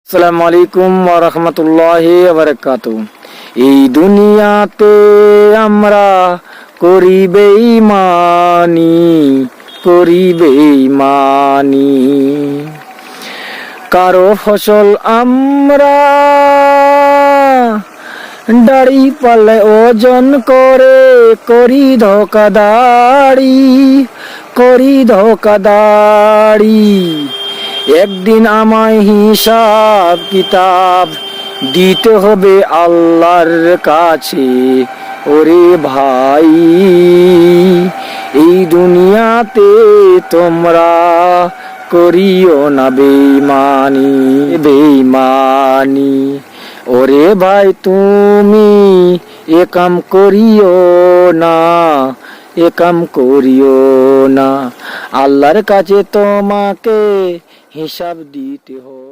আসসালামু আলাইকুম ওয়া রাহমাতুল্লাহি ওয়া বারাকাতুহু। এই দুনিয়াতে আমরা করি বেঈমানি, কারো ফসল আমরা দাড়ি পাল্লে ওজন করে করি ধোকাদাড়ি। একদিন আমায় হিসাব কিতাব দিতে হবে আল্লাহর কাছে। ওরে ভাই, এই দুনিয়াতে তোমরা করিও না বেঈমানি। ওরে ভাই, তুমি এ কাম করিও না, আল্লাহর কাছে তোমাকে হিসাব দিতে হবে।